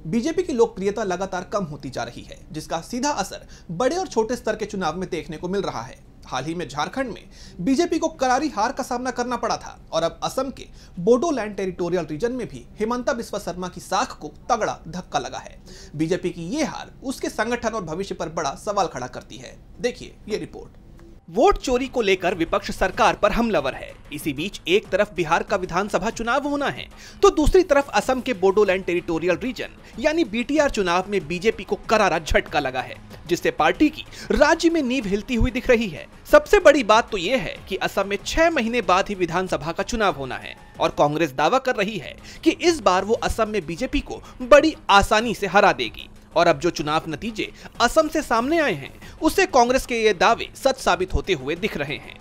BJP की लोकप्रियता लगातार कम होती जा रही है, जिसका सीधा असर बड़े और छोटे स्तर के चुनाव में देखने को मिल रहा है। हाल ही में झारखंड में बीजेपी को करारी हार का सामना करना पड़ा था और अब असम के बोडोलैंड टेरिटोरियल रीजन में भी हिमंता बिस्वा शर्मा की साख को तगड़ा धक्का लगा है। बीजेपी की ये हार उसके संगठन और भविष्य पर बड़ा सवाल खड़ा करती है। देखिए ये रिपोर्ट। वोट चोरी को लेकर विपक्ष सरकार पर हमलावर है। इसी बीच एक तरफ बिहार का विधानसभा चुनाव होना है, तो दूसरी तरफ असम के बोडोलैंड टेरिटोरियल रीजन यानी बीटीआर चुनाव में बीजेपी को करारा झटका लगा है, जिससे पार्टी की राज्य में नींव हिलती हुई दिख रही है। सबसे बड़ी बात तो यह है कि असम में 6 महीने बाद ही विधानसभा का चुनाव होना है और कांग्रेस दावा कर रही है कि इस बार वो असम में बीजेपी को बड़ी आसानी से हरा देगी। और अब जो चुनाव नतीजे असम से सामने आए हैं, उससे कांग्रेस के ये दावे सच साबित होते हुए दिख रहे हैं।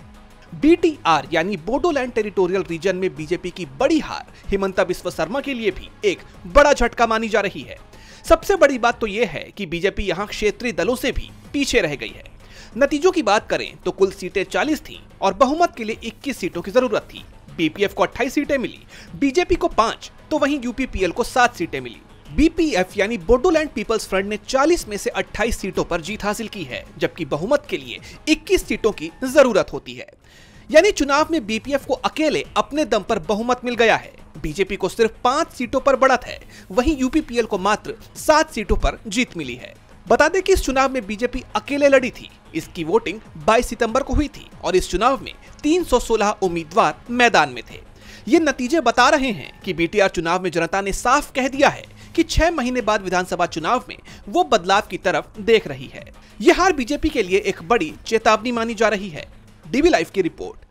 बीटीआर यानी बोडोलैंड टेरिटोरियल रीजन में बीजेपी की बड़ी हार हिमंता बिस्वा शर्मा के लिए भी एक बड़ा झटका मानी जा रही है। सबसे बड़ी बात तो यह है कि बीजेपी यहां क्षेत्रीय दलों से भी पीछे रह गई है। नतीजों की बात करें तो कुल सीटें 40 थी और बहुमत के लिए 21 सीटों की जरूरत थी। बीपीएफ को 28 सीटें मिली, बीजेपी को 5, तो वहीं यूपीपीएल को 7 सीटें मिली। बीपीएफ यानी बोडोलैंड पीपल्स फ्रंट ने 40 में से 28 सीटों पर जीत हासिल की है, जबकि बहुमत के लिए 21 सीटों की जरूरत होती है। यानी चुनाव में बीपीएफ को अकेले अपने दम पर बहुमत मिल गया है। बीजेपी को सिर्फ 5 सीटों पर बढ़त है, वहीं यूपीपीएल को मात्र 7 सीटों पर जीत मिली है। बता दें कि इस चुनाव में बीजेपी अकेले लड़ी थी। इसकी वोटिंग 22 सितंबर को हुई थी और इस चुनाव में 316 उम्मीदवार मैदान में थे। ये नतीजे बता रहे हैं कि बीटीआर चुनाव में जनता ने साफ कह दिया है कि 6 महीने बाद विधानसभा चुनाव में वो बदलाव की तरफ देख रही है। यह हार बीजेपी के लिए एक बड़ी चेतावनी मानी जा रही है। डीबी लाइव की रिपोर्ट।